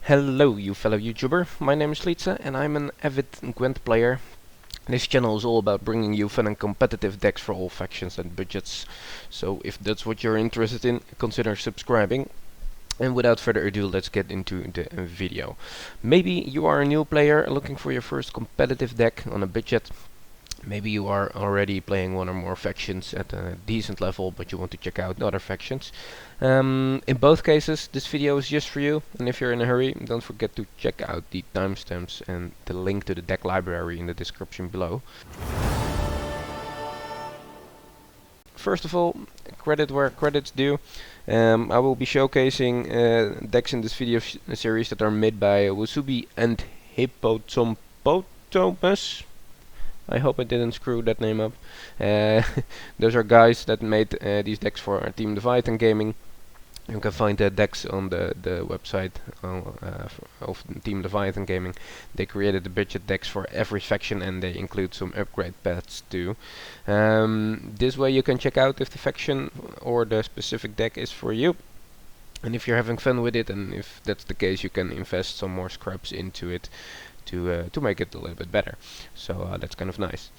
Hello you fellow YouTuber, my name is Lietse and I'm an avid Gwent player. This channel is all about bringing you fun and competitive decks for all factions and budgets. So if that's what you're interested in, consider subscribing. And without further ado, let's get into the video. Maybe you are a new player looking for your first competitive deck on a budget. Maybe you are already playing one or more factions at a decent level, but you want to check out other factions. In both cases, this video is just for you, and if you're in a hurry, don't forget to check out the timestamps and the link to the deck library in the description below. First of all, credit where credit's due. I will be showcasing decks in this video series that are made by Wasubi and Hippotompotomus. I hope I didn't screw that name up. Those are guys that made these decks for Team Leviathan Gaming. You can find the decks on the website of Team Leviathan Gaming. They created the budget decks for every faction and they include some upgrade paths too. This way you can check out if the faction or the specific deck is for you. And if you're having fun with it, and if that's the case, you can invest some more scraps into it to make it a little bit better. So that's kind of nice.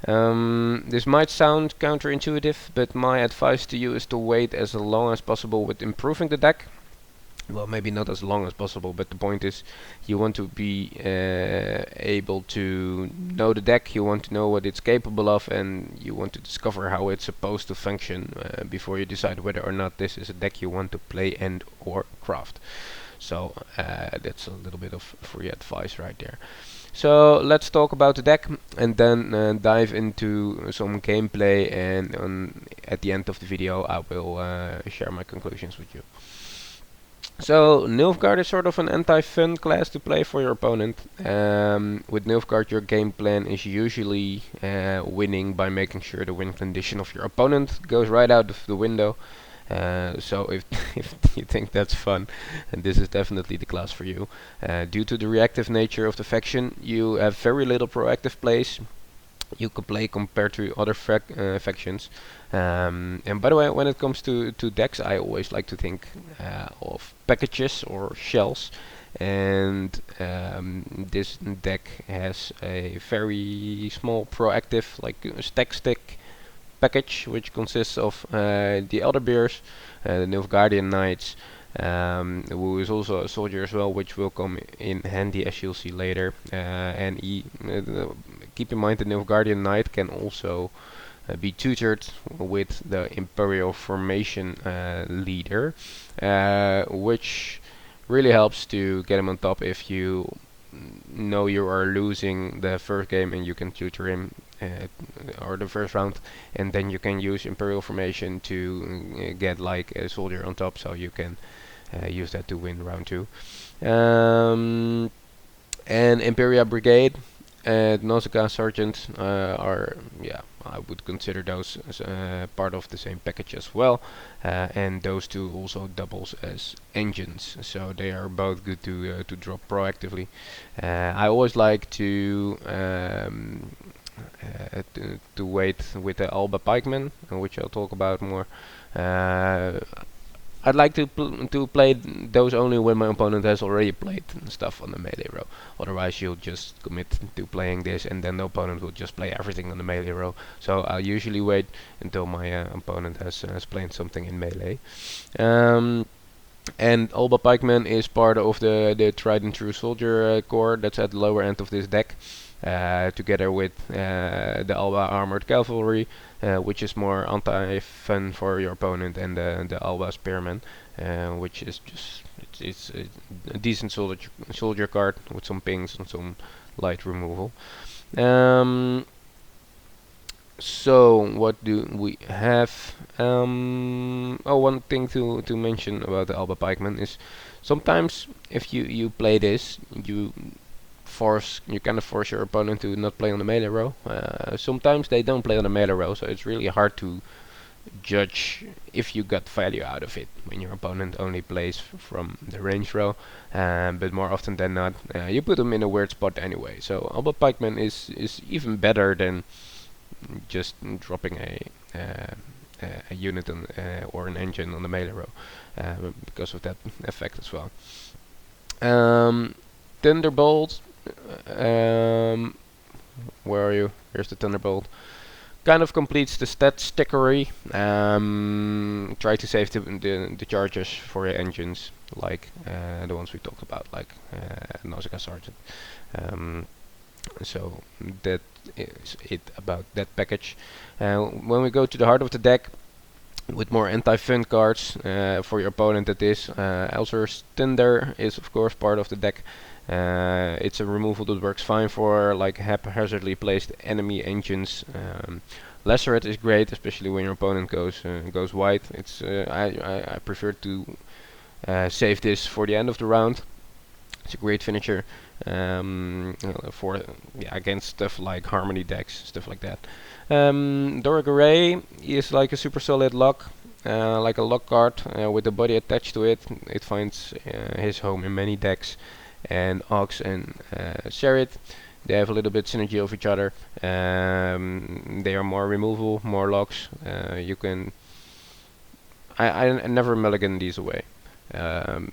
This might sound counterintuitive, but my advice to you is to wait as long as possible with improving the deck. Well, maybe not as long as possible, but the point is you want to be able to know the deck, you want to know what it's capable of, and you want to discover how it's supposed to function before you decide whether or not this is a deck you want to play and or craft. So that's a little bit of free advice right there. So let's talk about the deck and then dive into some gameplay, and at the end of the video I will share my conclusions with you. So Nilfgaard is sort of an anti-fun class to play for your opponent. With Nilfgaard your game plan is usually winning by making sure the win condition of your opponent goes right out of the window. So if you think that's fun, and this is definitely the class for you. Due to the reactive nature of the faction, you have very little proactive plays you can play compared to other factions. And by the way, when it comes to decks, I always like to think of packages or shells. And this deck has a very small proactive, like stack stick package, which consists of the Elder Bears, the Nilfgaardian Knights, who is also a soldier as well, which will come in handy as you'll see later. And keep in mind the Nilfgaardian Knight can also be tutored with the Imperial Formation leader, which really helps to get him on top if you know you are losing the first game and you can tutor him or the first round, and then you can use Imperial Formation to get like a soldier on top, so you can use that to win round 2. And Imperia Brigade and Nauzicaa Sergeant are, yeah, I would consider those as part of the same package as well, and those two also doubles as engines, so they are both good to drop proactively. I always like to wait with the Alba Pikeman, which I'll talk about more. I'd like to play those only when my opponent has already played stuff on the melee row. Otherwise you'll just commit to playing this and then the opponent will just play everything on the melee row. So I'll usually wait until my opponent has played something in melee. And Alba Pikeman is part of the tried and true soldier core that's at the lower end of this deck. Together with the Alba Armored Cavalry, which is more anti-fun for your opponent, and the Alba Spearman, which is just it's a decent soldier card with some pings and some light removal. So what do we have? Oh, one thing to mention about the Alba Pikeman is sometimes if you play this, you kind of force your opponent to not play on the melee row. Sometimes they don't play on the melee row, so it's really hard to judge if you got value out of it when your opponent only plays from the range row. But more often than not, you put them in a weird spot anyway. So Alba Pikeman is even better than just dropping a unit on, or an engine on the melee row, because of that effect as well. Thunderbolt. Where are you? Here's the Thunderbolt. Kind of completes the stat stickery. Try to save the charges for your engines, like the ones we talked about, like Nauzicaa Sergeant. So that is it about that package. When we go to the heart of the deck, with more anti-fun cards for your opponent, that is Alzur's Thunder is of course part of the deck. It's a removal that works fine for like haphazardly placed enemy engines. Lacerate is great, especially when your opponent goes white. It's I prefer to save this for the end of the round. It's a great finisher for against stuff like Harmony decks, stuff like that. Dorregaray is like a super solid lock, like a lock card with a body attached to it. It finds his home in many decks. And Auckes and Serrit, they have a little bit synergy of each other. They are more removal, more locks. You can. I never mulligan these away.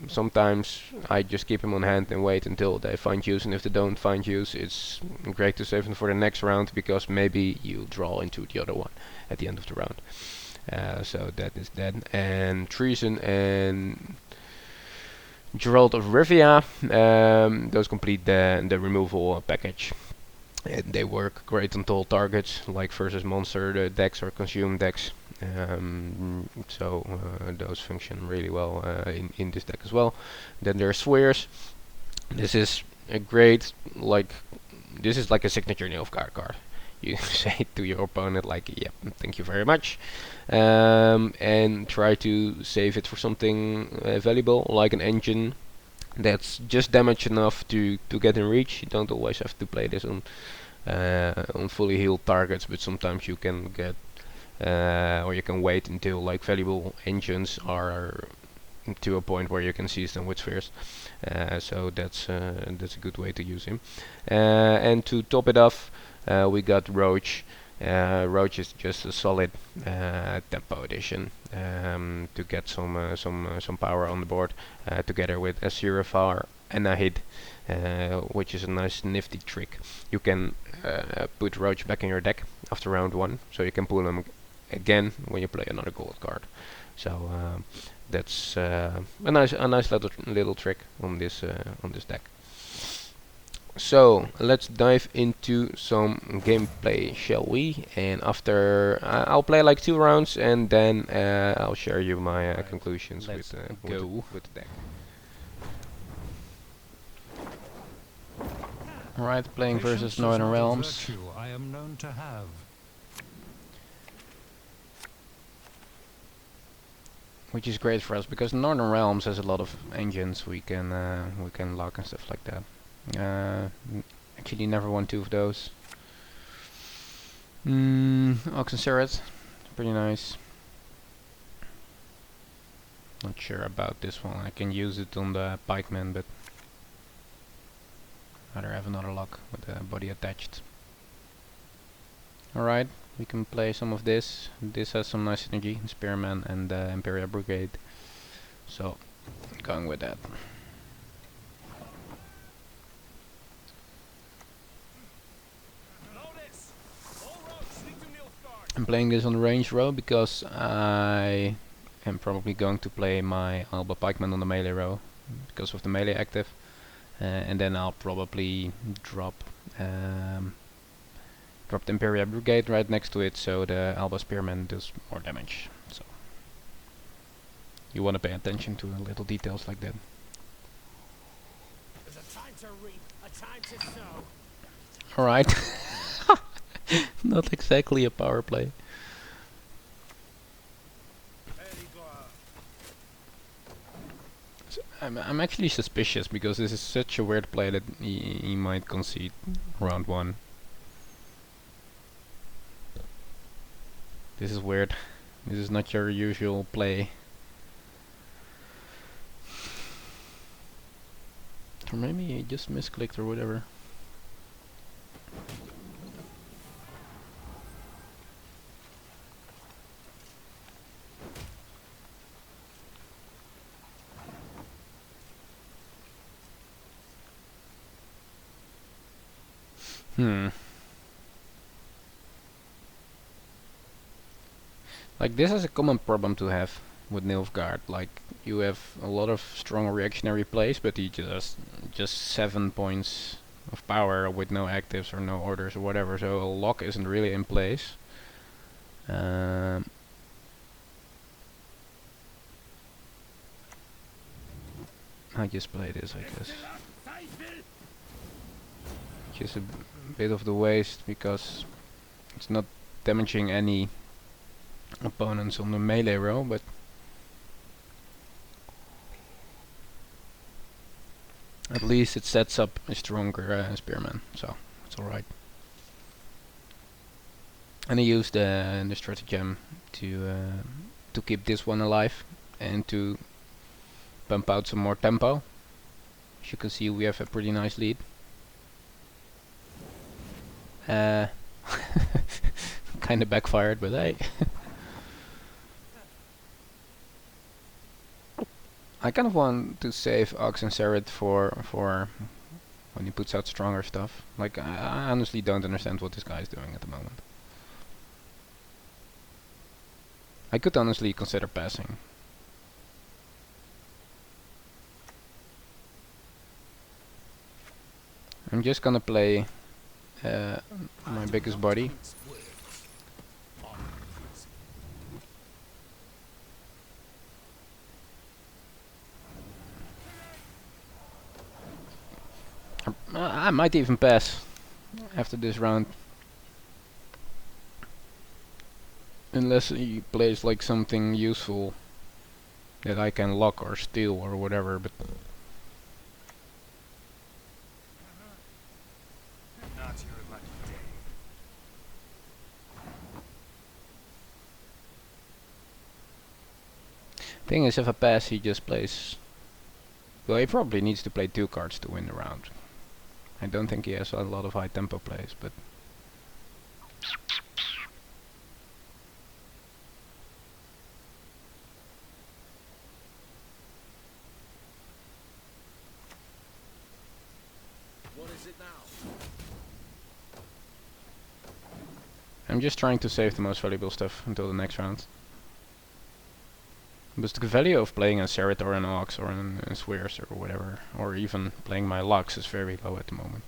Sometimes I just keep them on hand and wait until they find use, and if they don't find use, it's great to save them for the next round, because maybe you draw into the other one at the end of the round. So that is that. And Treason and Geralt of Rivia, those complete the removal package. And they work great on tall targets, like versus monster decks or consume decks. So those function really well in this deck as well. Then there's Sweers. This is a great, like, this is like a signature Nilfgaard card. You say to your opponent like, yep, thank you very much, and try to save it for something valuable, like an engine that's just damage enough to get in reach. You don't always have to play this on fully healed targets, but sometimes you can get or you can wait until like valuable engines are to a point where you can seize them with spheres. So that's a good way to use him. And to top it off, we got Roach. Roach is just a solid tempo addition to get some power on the board, together with Assire and Anahid, which is a nice nifty trick. You can put Roach back in your deck after round 1, so you can pull him again when you play another gold card. So that's a nice little trick on this deck. So let's dive into some gameplay, shall we? And after I'll play like 2 rounds, and then I'll share you my conclusions with the deck. Alright, playing versus Northern Realms. I am known to have. Which is great for us, because Northern Realms has a lot of engines we can lock and stuff like that. Actually never won 2 of those. Auckes and Serrit, pretty nice. Not sure about this one. I can use it on the Pikeman, but rather have another lock with the body attached. Alright, we can play some of this. This has some nice synergy, Spearman and Imperia Brigade. So, going with that. I'm playing this on the range row because I am probably going to play my Alba Pikeman on the melee row because of the melee active, and then I'll probably drop the Imperia Brigade right next to it, so the Alba Spearman does more damage. So you want to pay attention to little details like that. There's a time to reap, a time to sow. Alright. Not exactly a power play. So I'm actually suspicious, because this is such a weird play that he might concede round 1. This is weird. This is not your usual play. Or maybe he just misclicked or whatever. Like, this is a common problem to have with Nilfgaard. Like, you have a lot of strong reactionary plays, but he just 7 points of power with no actives or no orders or whatever, so a lock isn't really in place. I just play this, I guess. Just a bit of the waste, because it's not damaging any opponents on the melee row, but at least it sets up a stronger spearman, so it's alright. And I used the stratagem to keep this one alive and to pump out some more tempo. As you can see, we have a pretty nice lead. Kinda backfired, but hey. I kind of want to save Auckes and Serrit for when he puts out stronger stuff. Like, I honestly don't understand what this guy is doing at the moment. I could honestly consider passing. I'm just gonna play my biggest body. I might even pass after this round. Unless he plays like something useful that I can lock or steal or whatever, but thing is, if I pass, he just plays. Well, he probably needs to play 2 cards to win the round. I don't think he has a lot of high tempo plays, but What is it now? I'm just trying to save the most valuable stuff until the next round. But the value of playing a Serrit or an Auckes or a Sweers or whatever, or even playing my Lux, is very low at the moment.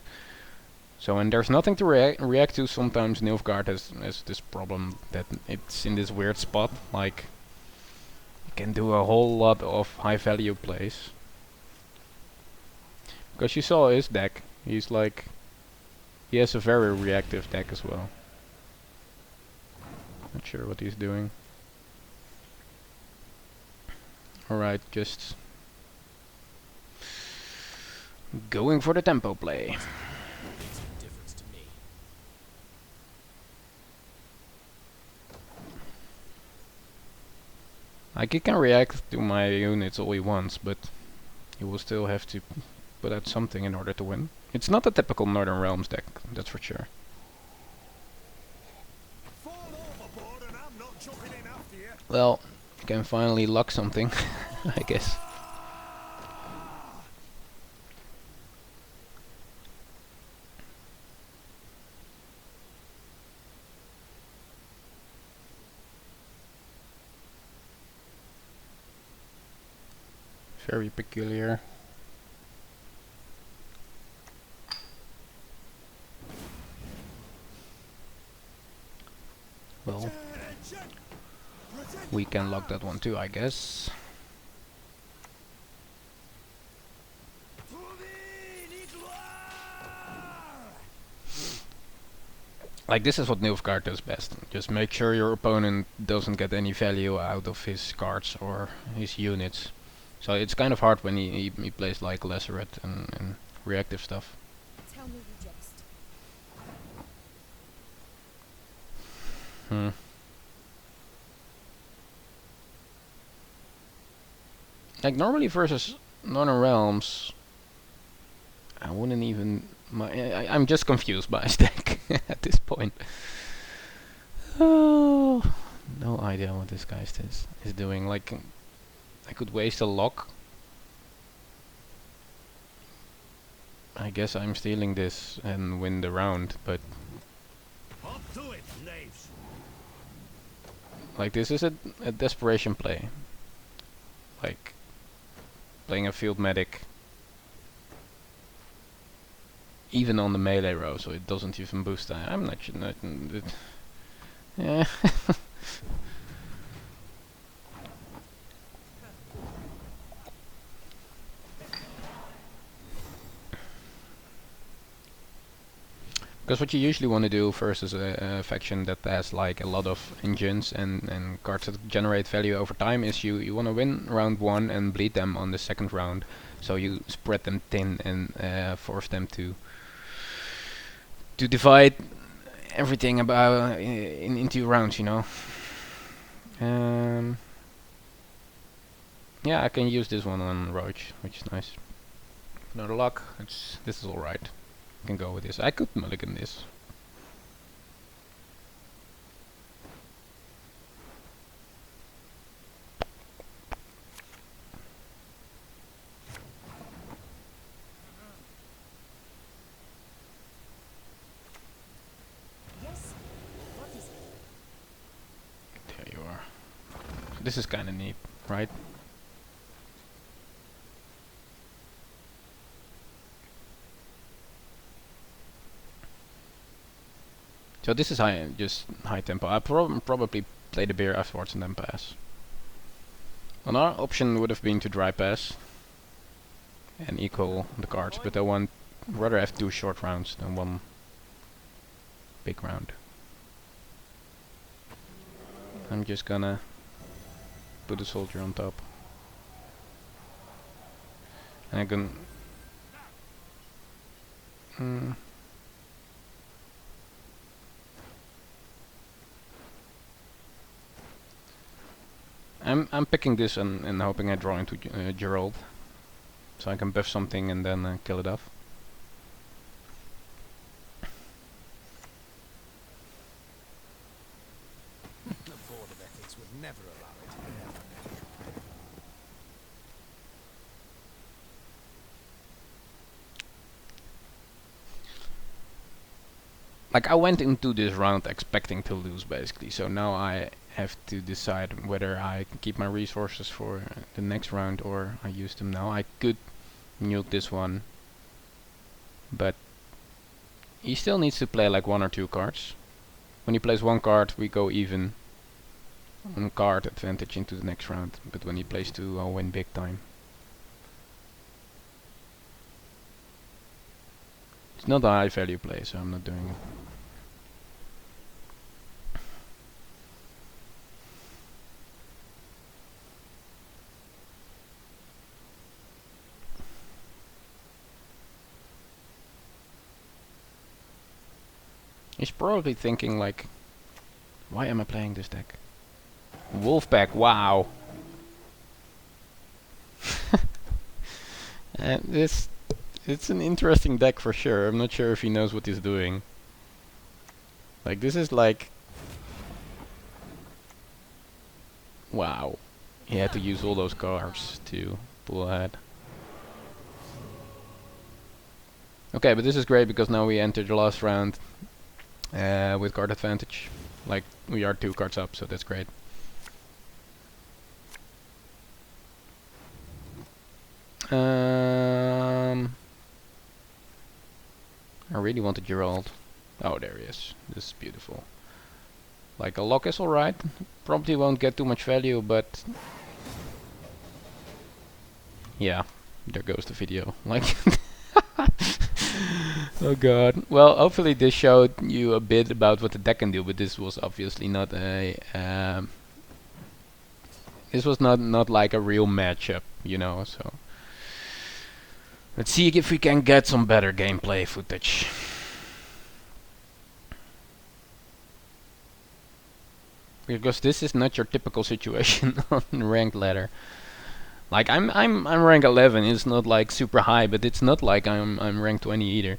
So, and there's nothing to react to. Sometimes Nilfgaard has this problem that it's in this weird spot, like you can do a whole lot of high value plays. Because you saw his deck, he's like, he has a very reactive deck as well. Not sure what he's doing. Alright, just going for the tempo play. Like, he can react to my units all he wants, but he will still have to put out something in order to win. It's not a typical Northern Realms deck, that's for sure. Well, you can finally lock something, I guess. Very peculiar. Well, we can lock that one too, I guess. Like, this is what Nilfgaard does best. Just make sure your opponent doesn't get any value out of his cards or his units. So it's kind of hard when he plays like Lacerate and reactive stuff. Tell me you jest. Like, normally versus Northern Realms, I wouldn't even... I'm just confused by his deck at this point. Oh, no idea what this guy is doing. Like, I could waste a lock. I guess I'm stealing this and win the round, but Up to it, knaves. like this is a desperation play. Like playing a field medic even on the melee row, so it doesn't even boost that. I'm not sure. Yeah. Because what you usually want to do versus a faction that has like a lot of engines and cards that generate value over time is you want to win round 1 and bleed them on the second round, so you spread them thin and force them to divide everything about into rounds, you know. Yeah, I can use this one on Roach, which is nice. Another luck. This is all right. I can go with this. I could mulligan this. Yes. What is it? There you are. This is kind of neat, right? So this is just high tempo. I probably play the beer afterwards and then pass. Another option would have been to dry pass and equal the cards, but I want rather have 2 short rounds than 1 big round. I'm just gonna put a soldier on top. And I can I'm picking this and hoping I draw into Geralt, so I can buff something and then kill it off. The Board of Ethics would never allow it. Like I went into this round expecting to lose basically, so now I have to decide whether I can keep my resources for the next round or I use them now. I could nuke this one, but he still needs to play like 1 or 2 cards. When he plays 1 card we go even on card advantage into the next round, but when he plays 2 I'll win big time. It's not a high value play, so I'm not doing it. He's probably thinking like, why am I playing this deck? Wolfpack, wow. And it's an interesting deck for sure. I'm not sure if he knows what he's doing. Like this is like, wow. He had to use all those cards to pull ahead. Okay, but this is great because now we enter the last round with card advantage. Like we are 2 cards up, so that's great. I really want a Geralt. Oh, there he is. This is beautiful. Like a lock is alright. Probably won't get too much value, but yeah, there goes the video. Like, oh god. Well, hopefully this showed you a bit about what the deck can do, but this was obviously not a this was not like a real matchup, you know. So let's see if we can get some better gameplay footage. Because this is not your typical situation on ranked ladder. Like I'm rank 11. It's not like super high, but it's not like I'm rank 20 either.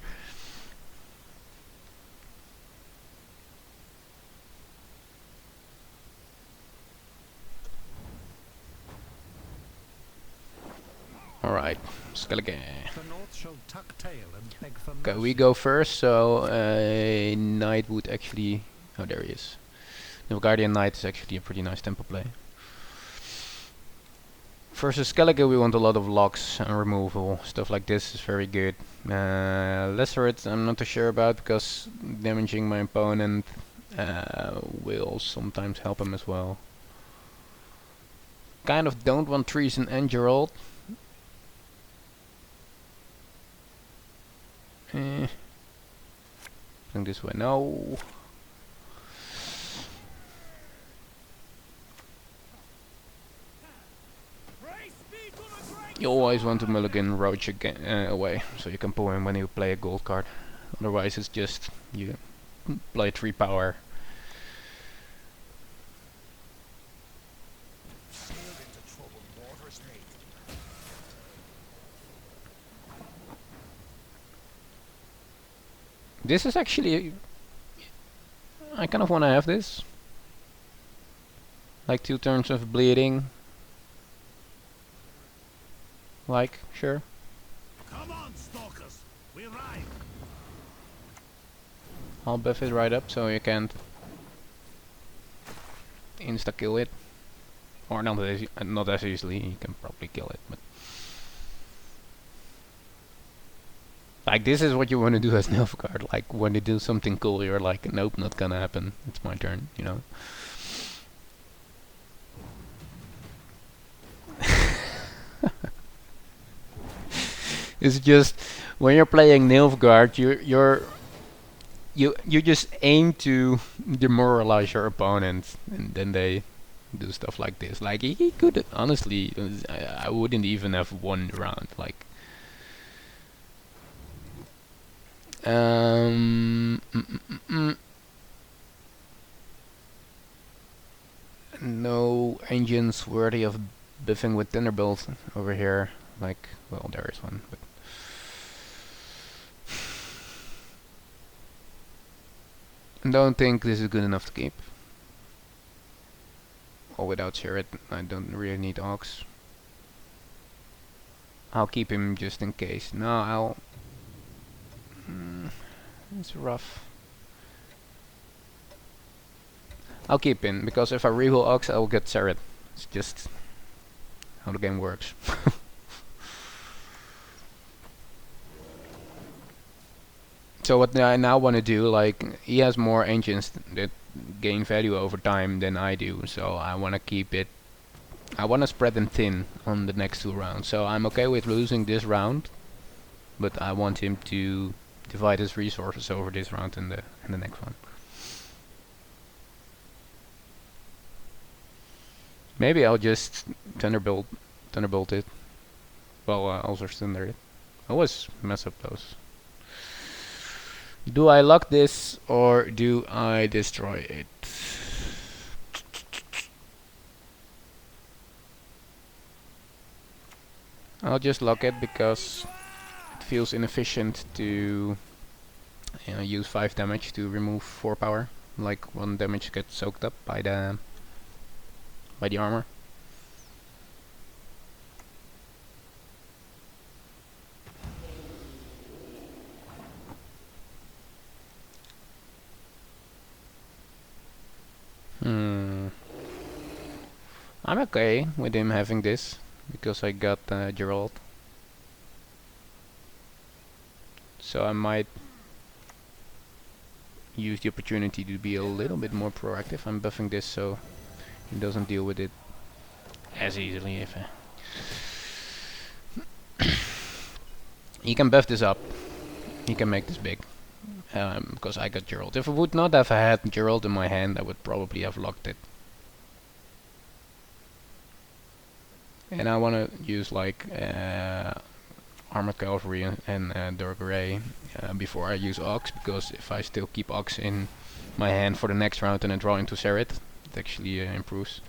All right, Skellige. The North showed tuck tail and beg for Okay, mercy. we go first, so a knight would actually... Oh, there he is. Nilfgaardian Knight is actually a pretty nice tempo play. Versus Skellige we want a lot of locks and removal, stuff like this is very good. Lacerate I'm not too sure about, because damaging my opponent will sometimes help him as well. Kind of don't want Treason and Geralt. Going this way, no. You always want to mulligan Roach again away, so you can pull him when you play a gold card. Otherwise it's just you play 3 power. This is actually... I kind of want to have this. Like 2 turns of bleeding. Like, sure. Come on, stalkers, we ride. I'll buff it right up so you can't insta kill it. Or not as easily, you can probably kill it, but... Like, this is what you want to do as Nilfgaard. Like, when they do something cool, you're like, nope, not gonna happen. It's my turn, you know. It's just when you're playing Nilfgaard, you just aim to demoralize your opponent, and then they do stuff like this. Like he could honestly, I wouldn't even have won the round. Like, no engines worthy of biffing with Thunderbolt over here. Like, well, there is one, but. Don't think this is good enough to keep. Or without Serrit, I don't really need Auckes. I'll keep him just in case. No, I'll... it's rough. I'll keep him, because if I reroll Auckes, I'll get Serrit. It's just how the game works. So what I now want to do, like, he has more engines that gain value over time than I do, so I want to keep it. I want to spread them thin on the next 2 rounds, so I'm okay with losing this round, but I want him to divide his resources over this round and the next one. Maybe I'll just Thunderbolt it. Well, also Thunder it. I always mess up those. Do I lock this or do I destroy it? I'll just lock it because it feels inefficient to use 5 damage to remove 4 power. Like 1 damage gets soaked up by the armor. I'm okay with him having this, because I got Geralt. So I might use the opportunity to be a little bit more proactive. I'm buffing this so he doesn't deal with it as easily. If he can buff this up, he can make this big. Because I got Geralt. If I would not have had Geralt in my hand, I would probably have locked it. And I want to use like armored cavalry and Dorregaray before I use Auckes, because if I still keep Auckes in my hand for the next round and I draw into Serrit, it actually improves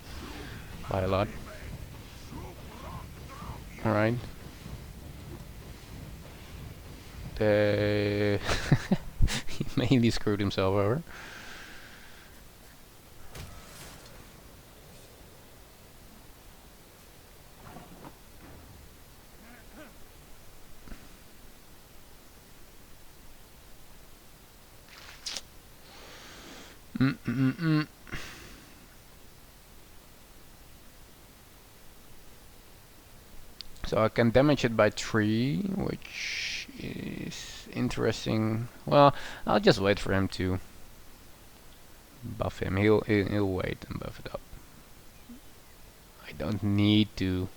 by a lot. Alright. He mainly screwed himself over. Mm-mm-mm. So I can damage it by 3, which is interesting. Well, I'll just wait for him to buff him. He'll wait and buff it up. I don't need to.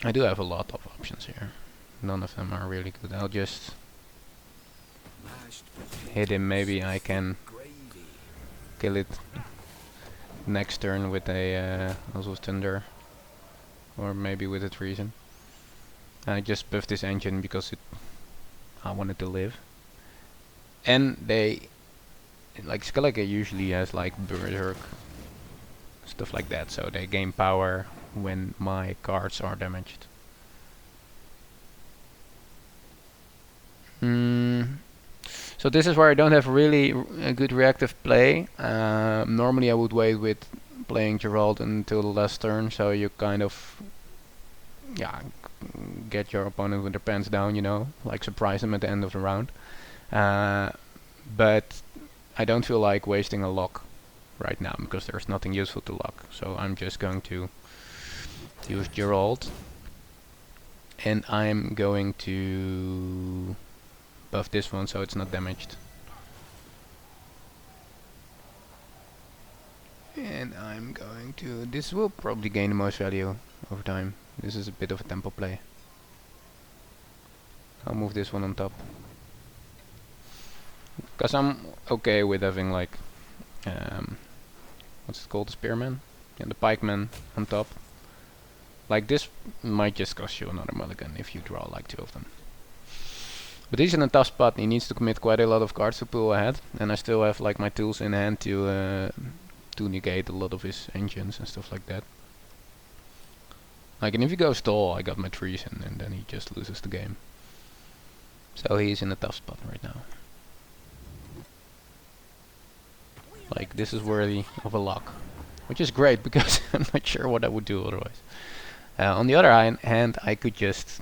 I do have a lot of options here. None of them are really good. I'll just hit him. Maybe I can kill it next turn with a also Thunder, or maybe with a Treason. I just buffed this engine because I wanted to live. And they, like Skellige usually has like Berserk, stuff like that, so they gain power when my cards are damaged. So this is where I don't have really a good reactive play. Normally I would wait with playing Geralt until the last turn, so you kind of, yeah, get your opponent with their pants down, you know, like surprise them at the end of the round. But I don't feel like wasting a lock right now because there's nothing useful to lock. So I'm just going to use Geralt, and I'm going to buff this one so it's not damaged. And I'm going to... This will probably gain the most value over time. This is a bit of a tempo play. I'll move this one on top. Because I'm okay with having like... what's it called? The Spearman? Yeah, the Pikeman on top. Like this might just cost you another mulligan if you draw like 2 of them. But he's in a tough spot. He needs to commit quite a lot of cards to pull ahead. And I still have like my tools in hand to negate a lot of his engines and stuff like that. Like, and if he goes stall, I got my Treason, and then he just loses the game. So he's in a tough spot right now. Like, this is worthy of a lock, which is great because I'm not sure what I would do otherwise. On the other hand, I could just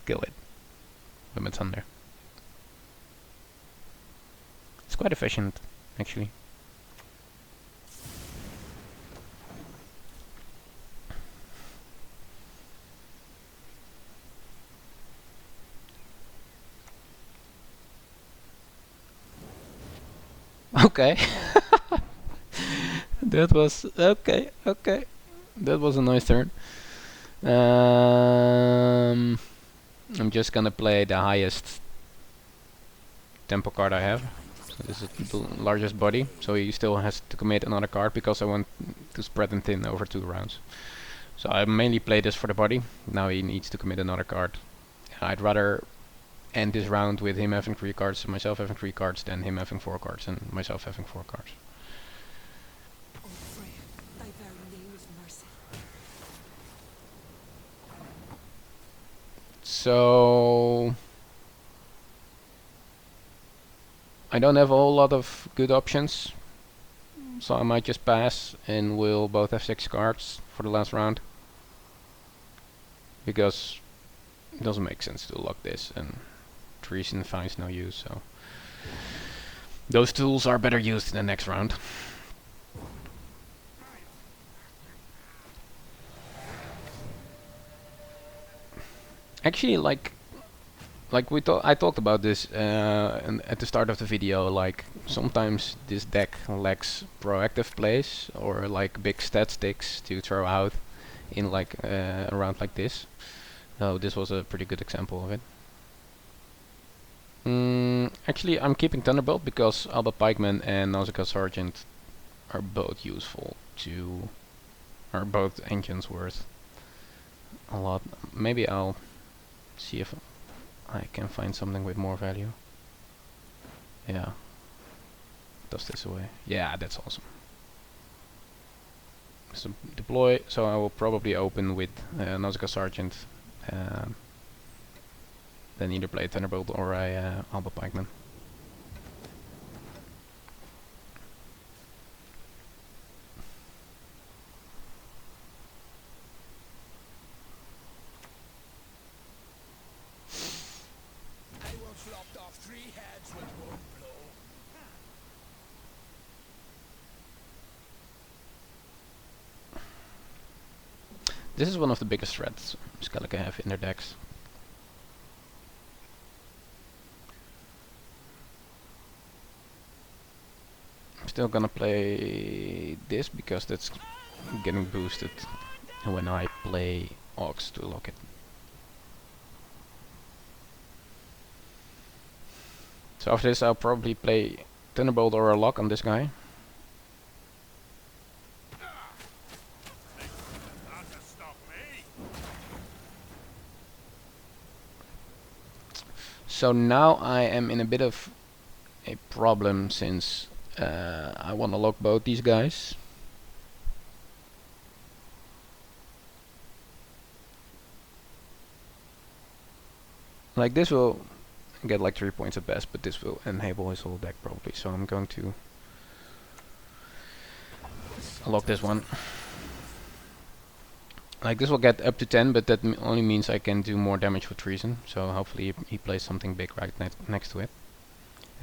kill it with my Thunder. It's quite efficient, actually. Okay. That was okay. That was a nice turn. I'm just gonna play the highest tempo card I have. So this is the largest body, so he still has to commit another card because I want to spread him thin over 2 rounds. So I mainly play this for the body. Now he needs to commit another card. I'd rather end this round with him having 3 cards and myself having 3 cards than him having 4 cards and myself having 4 cards. O Freya, thy very name is mercy. So I don't have a whole lot of good options, so I might just pass and we'll both have 6 cards for the last round, because it doesn't make sense to lock this and Treason finds no use, so those tools are better used in the next round. Actually, like I talked about this at the start of the video, like sometimes this deck lacks proactive plays or like big stat sticks to throw out in like a round like this. So this was a pretty good example of it. Actually, I'm keeping Thunderbolt because Alba Pikeman and Nauzicaa Sergeant are both useful to... are both engines worth a lot. Maybe I'll see if I can find something with more value. Yeah. Toss this away. Yeah, that's awesome. So deploy, so I will probably open with Nauzicaa Sergeant. Then either play Thunderbolt or a Alba Pikeman. This is one of the biggest threats Skellige have in their decks. I'm still gonna play this because that's getting boosted when I play Auckes to lock it. So after this I'll probably play Thunderbolt or a lock on this guy. So now I am in a bit of a problem since I want to lock both these guys. Like this will get like 3 points at best, but this will enable his whole deck probably. So I'm going to lock this one. Like this will get up to 10, but that only means I can do more damage with Treason. So hopefully he plays something big right next to it.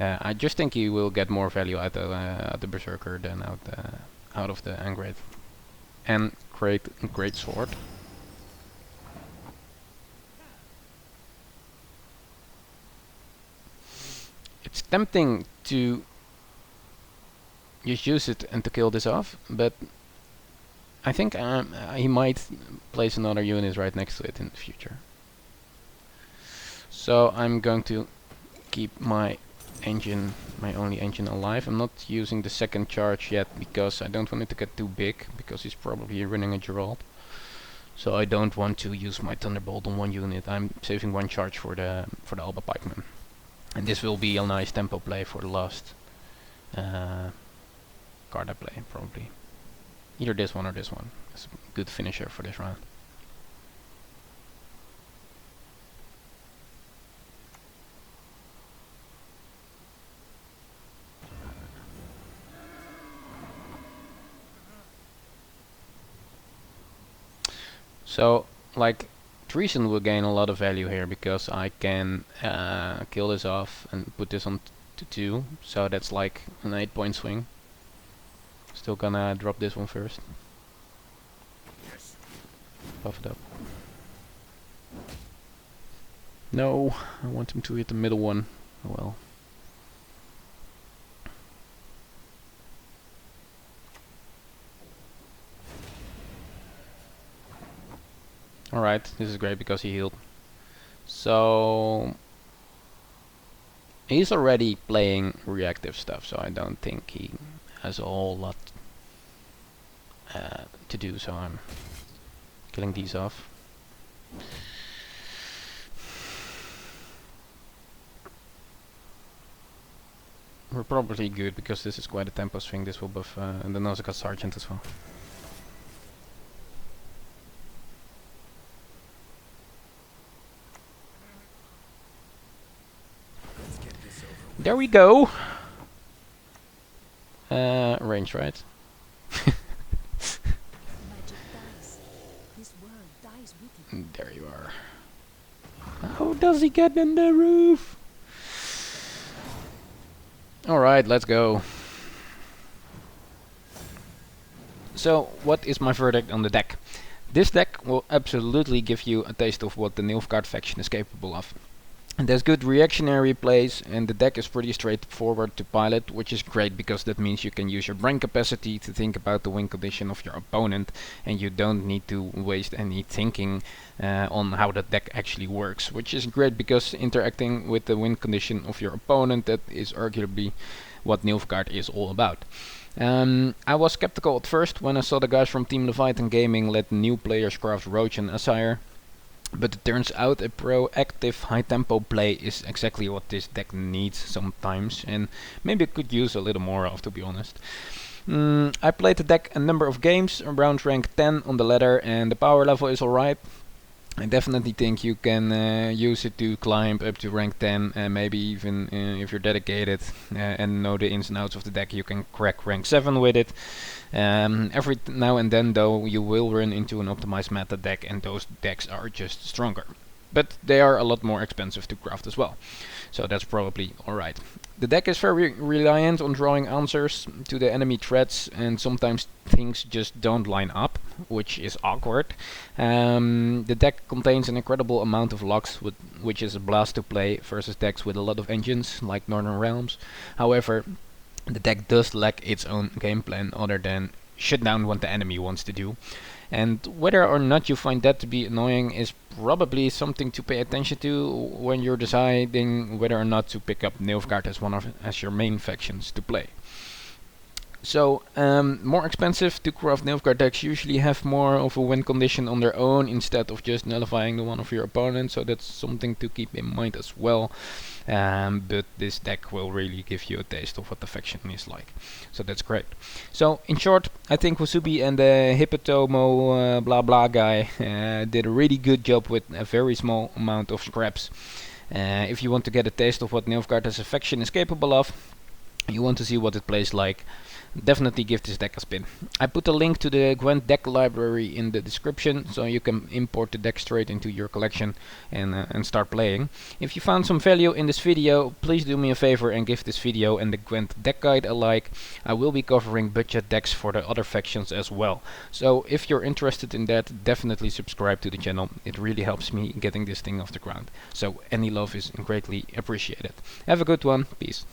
I just think he will get more value out of the Berserker than out of the Angreat and Great Sword. It's tempting to just use it and to kill this off, but I think he might place another unit right next to it in the future. So I'm going to keep my engine, my only engine alive. I'm not using the second charge yet because I don't want it to get too big, because he's probably running a Geralt. So I don't want to use my Thunderbolt on one unit. I'm saving one charge for the Alba Pikeman. And this will be a nice tempo play for the last card I play, probably. Either this one or this one. It's a good finisher for this round. So, like, Treason will gain a lot of value here because I can kill this off and put this on to 2. So that's like an 8-point swing. Still gonna drop this one first. Buff it up. No, I want him to hit the middle one. Oh well. Alright, this is great because he healed. So he's already playing reactive stuff, so I don't think he has a whole lot to do, so I'm killing these off. We're probably good because this is quite a tempo swing. This will buff the Nauzicaa Sergeant as well. There we go. Range, right? There you are. How does he get in the roof? Alright, let's go. So, what is my verdict on the deck? This deck will absolutely give you a taste of what the Nilfgaard faction is capable of. And there's good reactionary plays, and the deck is pretty straightforward to pilot, which is great because that means you can use your brain capacity to think about the win condition of your opponent, and you don't need to waste any thinking on how the deck actually works, which is great because interacting with the win condition of your opponent, that is arguably what Nilfgaard is all about. I was skeptical at first when I saw the guys from Team Leviathan Gaming let new players craft Roach and Assire. But it turns out a proactive high-tempo play is exactly what this deck needs sometimes, and maybe it could use a little more of, to be honest. I played the deck a number of games, around rank 10 on the ladder, and the power level is alright. I definitely think you can use it to climb up to rank 10, and maybe even if you're dedicated and know the ins and outs of the deck, you can crack rank 7 with it. Every now and then though you will run into an optimized meta deck, and those decks are just stronger. but they are a lot more expensive to craft as well. So that's probably alright. The deck is very reliant on drawing answers to the enemy threats, and sometimes things just don't line up, which is awkward. The deck contains an incredible amount of locks, which is a blast to play versus decks with a lot of engines, like Northern Realms. However, the deck does lack its own game plan other than shut down what the enemy wants to do. And whether or not you find that to be annoying is probably something to pay attention to when you're deciding whether or not to pick up Nilfgaard as your main factions to play. So, more expensive to craft Nilfgaard decks usually have more of a win condition on their own instead of just nullifying the one of your opponent, so that's something to keep in mind as well. But this deck will really give you a taste of what the faction is like, so that's great. So, in short, I think Wasubi and the Hippotomo blah blah guy did a really good job with a very small amount of scraps. If you want to get a taste of what Nilfgaard as a faction is capable of, you want to see what it plays like, definitely give this deck a spin. I put a link to the Gwent deck library in the description, so you can import the deck straight into your collection and start playing. If you found some value in this video, please do me a favor and give this video and the Gwent deck guide a like. I will be covering budget decks for the other factions as well. So if you're interested in that, definitely subscribe to the channel. It really helps me getting this thing off the ground. So any love is greatly appreciated. Have a good one. Peace.